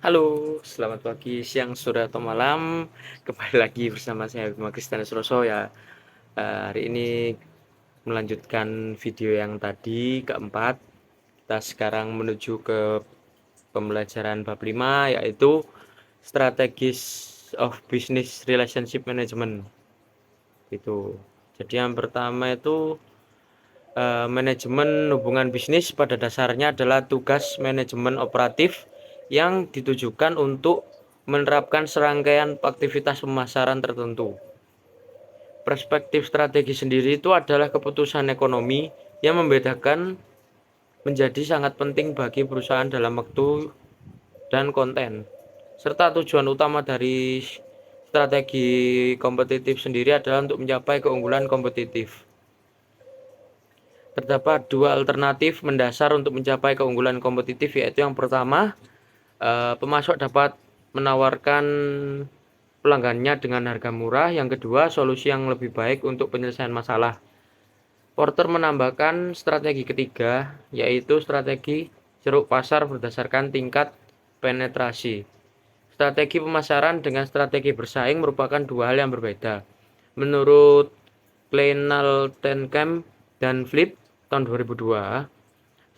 Halo, selamat pagi, siang, sore, atau malam. Kembali lagi bersama saya Bima Kristianus Roso ya. Hari ini melanjutkan video yang tadi keempat. Kita sekarang menuju ke pembelajaran bab 5, yaitu strategis of business relationship management. Itu. Jadi yang pertama itu manajemen hubungan bisnis pada dasarnya adalah tugas manajemen operatif yang ditujukan untuk menerapkan serangkaian aktivitas pemasaran tertentu. Perspektif strategi sendiri itu adalah keputusan ekonomi yang membedakan menjadi sangat penting bagi perusahaan dalam waktu dan konten, serta tujuan utama dari strategi kompetitif sendiri adalah untuk mencapai keunggulan kompetitif. Terdapat dua alternatif mendasar untuk mencapai keunggulan kompetitif, yaitu yang pertama, pemasok dapat menawarkan pelanggannya dengan harga murah. Yang kedua, solusi yang lebih baik untuk penyelesaian masalah. Porter menambahkan strategi ketiga, yaitu strategi ceruk pasar berdasarkan tingkat penetrasi. Strategi pemasaran dengan strategi bersaing merupakan dua hal yang berbeda. Menurut Kleinaltenkamp dan Flip tahun 2002,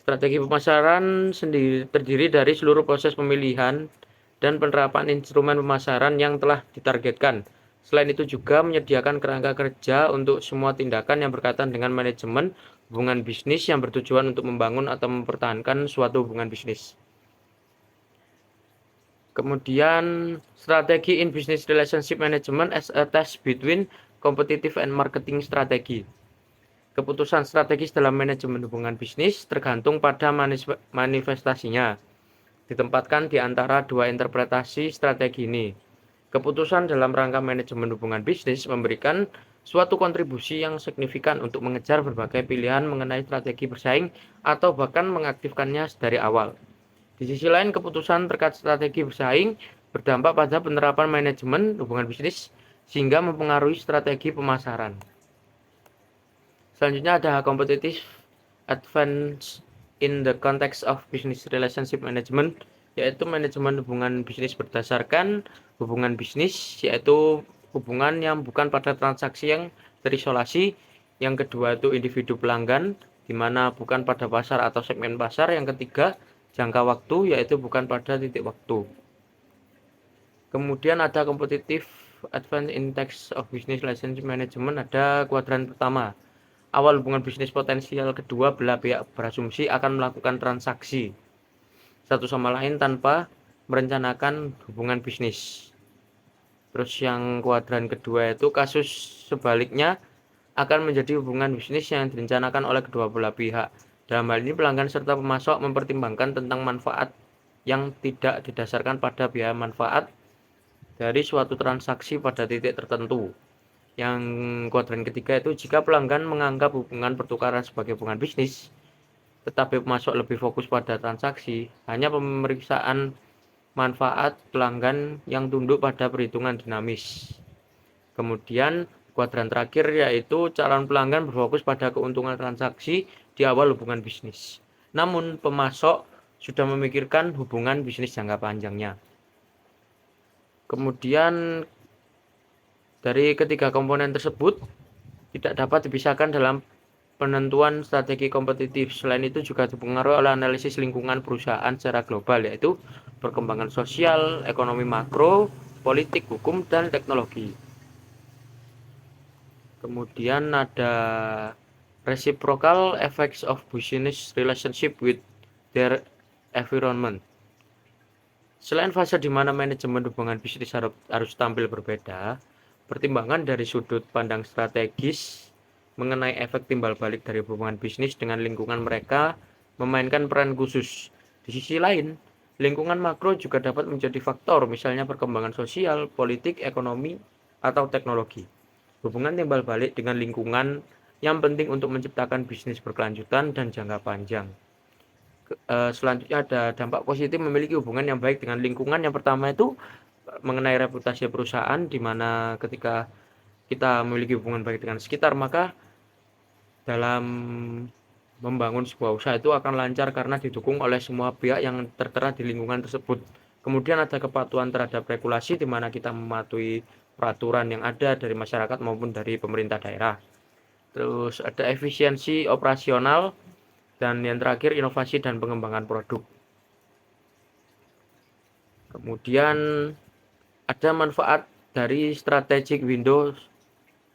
strategi pemasaran sendiri terdiri dari seluruh proses pemilihan dan penerapan instrumen pemasaran yang telah ditargetkan. Selain itu juga menyediakan kerangka kerja untuk semua tindakan yang berkaitan dengan manajemen hubungan bisnis yang bertujuan untuk membangun atau mempertahankan suatu hubungan bisnis. Kemudian, strategi in business relationship management as a test between competitive and marketing strategy. Keputusan strategis dalam manajemen hubungan bisnis tergantung pada manifestasinya. Ditempatkan di antara dua interpretasi strategi ini. Keputusan dalam rangka manajemen hubungan bisnis memberikan suatu kontribusi yang signifikan untuk mengejar berbagai pilihan mengenai strategi bersaing atau bahkan mengaktifkannya dari awal. Di sisi lain, keputusan terkait strategi bersaing berdampak pada penerapan manajemen hubungan bisnis sehingga mempengaruhi strategi pemasaran. Selanjutnya ada competitive advance in the context of business relationship management, yaitu manajemen hubungan bisnis berdasarkan hubungan bisnis, yaitu hubungan yang bukan pada transaksi yang terisolasi. Yang kedua itu individu pelanggan, di mana bukan pada pasar atau segmen pasar. Yang ketiga, jangka waktu, yaitu bukan pada titik waktu. Kemudian ada competitive advance index of business relationship management, ada kuadran pertama. Awal hubungan bisnis potensial kedua belah pihak berasumsi akan melakukan transaksi satu sama lain tanpa merencanakan hubungan bisnis. Terus yang kuadran kedua itu kasus sebaliknya akan menjadi hubungan bisnis yang direncanakan oleh kedua belah pihak. Dalam hal ini pelanggan serta pemasok mempertimbangkan tentang manfaat yang tidak didasarkan pada biaya manfaat dari suatu transaksi pada titik tertentu. Yang kuadran ketiga itu jika pelanggan menganggap hubungan pertukaran sebagai hubungan bisnis, tetapi pemasok lebih fokus pada transaksi, hanya pemeriksaan manfaat pelanggan yang tunduk pada perhitungan dinamis. Kemudian kuadran terakhir yaitu calon pelanggan berfokus pada keuntungan transaksi di awal hubungan bisnis. Namun pemasok sudah memikirkan hubungan bisnis jangka panjangnya. Kemudian dari ketiga komponen tersebut tidak dapat dipisahkan dalam penentuan strategi kompetitif. Selain itu juga dipengaruhi oleh analisis lingkungan perusahaan secara global, yaitu perkembangan sosial, ekonomi makro, politik, hukum, dan teknologi. Kemudian ada reciprocal effects of business relationship with their environment. Selain fase di mana manajemen hubungan bisnis harus tampil berbeda, pertimbangan dari sudut pandang strategis mengenai efek timbal balik dari hubungan bisnis dengan lingkungan mereka memainkan peran khusus. Di sisi lain, lingkungan makro juga dapat menjadi faktor, misalnya perkembangan sosial, politik, ekonomi, atau teknologi. Hubungan timbal balik dengan lingkungan yang penting untuk menciptakan bisnis berkelanjutan dan jangka panjang. Selanjutnya ada dampak positif memiliki hubungan yang baik dengan lingkungan. Yang pertama itu mengenai reputasi perusahaan, di mana ketika kita memiliki hubungan baik dengan sekitar, maka dalam membangun sebuah usaha itu akan lancar karena didukung oleh semua pihak yang tertera di lingkungan tersebut. Kemudian ada kepatuhan terhadap regulasi di mana kita mematuhi peraturan yang ada dari masyarakat maupun dari pemerintah daerah. Terus ada efisiensi operasional, dan yang terakhir inovasi dan pengembangan produk. Kemudian ada manfaat dari strategic window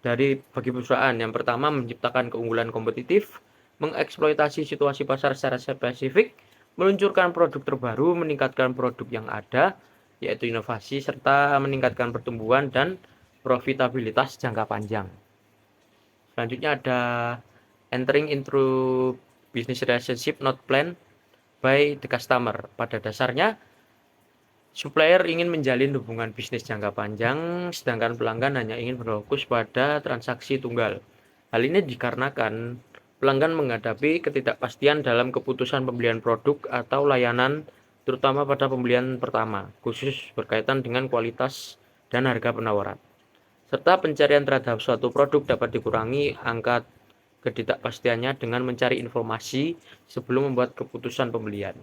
bagi perusahaan. Yang pertama, menciptakan keunggulan kompetitif, mengeksploitasi situasi pasar secara spesifik, meluncurkan produk terbaru, meningkatkan produk yang ada, yaitu inovasi, serta meningkatkan pertumbuhan dan profitabilitas jangka panjang. Selanjutnya ada entering into business relationship not planned by the customer. Pada dasarnya, supplier ingin menjalin hubungan bisnis jangka panjang, sedangkan pelanggan hanya ingin berfokus pada transaksi tunggal. Hal ini dikarenakan pelanggan menghadapi ketidakpastian dalam keputusan pembelian produk atau layanan, terutama pada pembelian pertama, khusus berkaitan dengan kualitas dan harga penawaran. Serta pencarian terhadap suatu produk dapat dikurangi angka ketidakpastiannya dengan mencari informasi sebelum membuat keputusan pembelian.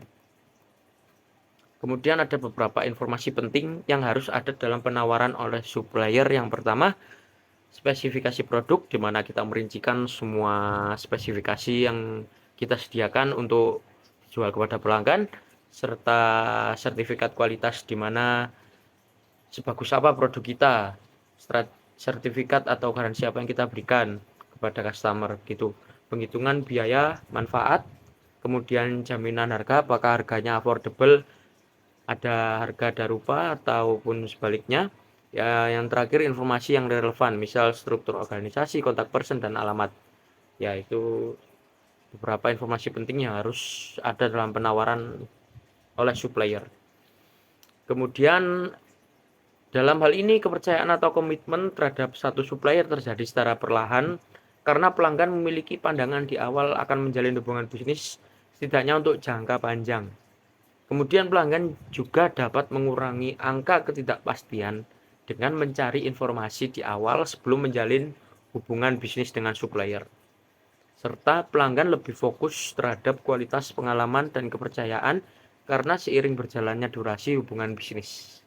Kemudian ada beberapa informasi penting yang harus ada dalam penawaran oleh supplier. Yang pertama, spesifikasi produk, di mana kita merincikan semua spesifikasi yang kita sediakan untuk dijual kepada pelanggan, serta sertifikat kualitas, di mana sebagus apa produk kita, sertifikat atau garansi apa yang kita berikan kepada customer gitu. Penghitungan biaya manfaat, kemudian jaminan harga, apakah harganya affordable, ada harga darupa ataupun sebaliknya. Ya, yang terakhir informasi yang relevan, misal struktur organisasi, kontak person, dan alamat. Ya, itu beberapa informasi penting yang harus ada dalam penawaran oleh supplier. Kemudian dalam hal ini kepercayaan atau komitmen terhadap satu supplier terjadi secara perlahan karena pelanggan memiliki pandangan di awal akan menjalin hubungan bisnis setidaknya untuk jangka panjang. Kemudian pelanggan juga dapat mengurangi angka ketidakpastian dengan mencari informasi di awal sebelum menjalin hubungan bisnis dengan supplier. Serta pelanggan lebih fokus terhadap kualitas pengalaman dan kepercayaan karena seiring berjalannya durasi hubungan bisnis.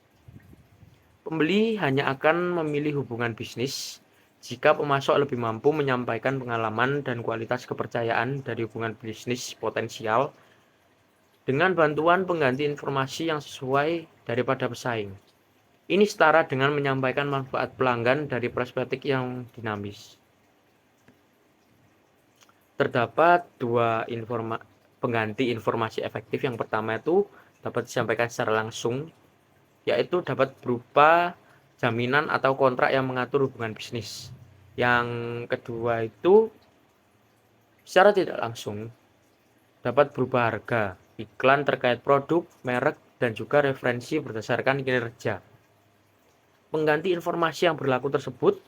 Pembeli hanya akan memilih hubungan bisnis jika pemasok lebih mampu menyampaikan pengalaman dan kualitas kepercayaan dari hubungan bisnis potensial dengan bantuan pengganti informasi yang sesuai daripada pesaing. Ini setara dengan menyampaikan manfaat pelanggan dari perspektif yang dinamis. Terdapat dua pengganti informasi efektif. Yang pertama itu dapat disampaikan secara langsung, yaitu dapat berupa jaminan atau kontrak yang mengatur hubungan bisnis. Yang kedua itu secara tidak langsung dapat berupa harga, iklan terkait produk, merek, dan juga referensi berdasarkan kinerja. Pengganti informasi yang berlaku tersebut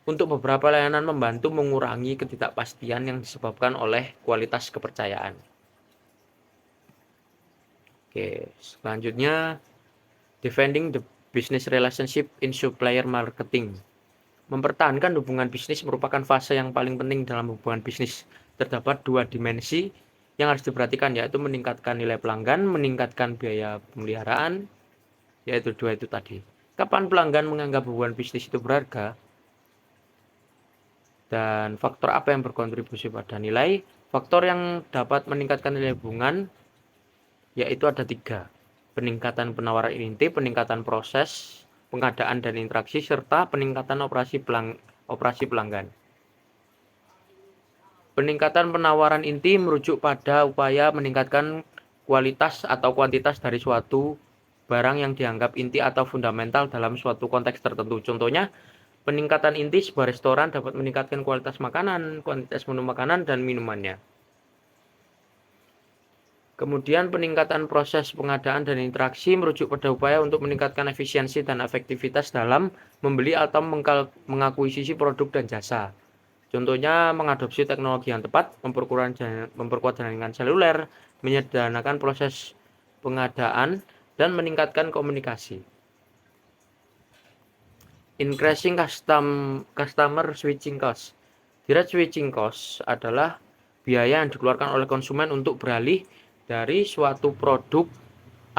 untuk beberapa layanan membantu mengurangi ketidakpastian yang disebabkan oleh kualitas kepercayaan. Oke, selanjutnya defending the business relationship in supplier marketing. Mempertahankan hubungan bisnis merupakan fase yang paling penting dalam hubungan bisnis. Terdapat dua dimensi yang harus diperhatikan, yaitu meningkatkan nilai pelanggan, meningkatkan biaya pemeliharaan, yaitu dua itu tadi. Kapan pelanggan menganggap hubungan bisnis itu berharga, dan faktor apa yang berkontribusi pada nilai. Faktor yang dapat meningkatkan nilai hubungan yaitu ada tiga: peningkatan penawaran inti, peningkatan proses pengadaan dan interaksi, serta peningkatan operasi pelanggan. Peningkatan penawaran inti merujuk pada upaya meningkatkan kualitas atau kuantitas dari suatu barang yang dianggap inti atau fundamental dalam suatu konteks tertentu. Contohnya, peningkatan inti sebuah restoran dapat meningkatkan kualitas makanan, kuantitas menu makanan, dan minumannya. Kemudian peningkatan proses pengadaan dan interaksi merujuk pada upaya untuk meningkatkan efisiensi dan efektivitas dalam membeli atau mengakuisisi produk dan jasa. Contohnya mengadopsi teknologi yang tepat, memperkuat jaringan seluler, menyederhanakan proses pengadaan, dan meningkatkan komunikasi. Increasing customer switching cost. Direct switching cost adalah biaya yang dikeluarkan oleh konsumen untuk beralih dari suatu produk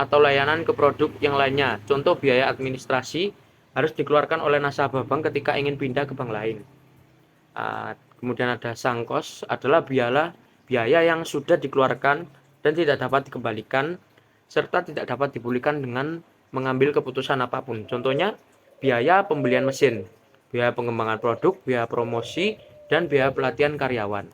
atau layanan ke produk yang lainnya. Contoh biaya administrasi harus dikeluarkan oleh nasabah bank ketika ingin pindah ke bank lain. Kemudian ada sunk cost adalah biaya yang sudah dikeluarkan dan tidak dapat dikembalikan serta tidak dapat dipulihkan dengan mengambil keputusan apapun. Contohnya biaya pembelian mesin, biaya pengembangan produk, biaya promosi, dan biaya pelatihan karyawan.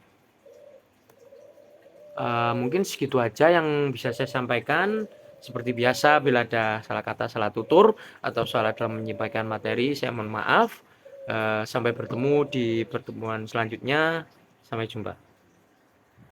Mungkin segitu aja yang bisa saya sampaikan. Seperti biasa, bila ada salah kata, salah tutur, atau salah dalam menyampaikan materi, saya mohon maaf. Sampai bertemu di pertemuan selanjutnya. Sampai jumpa.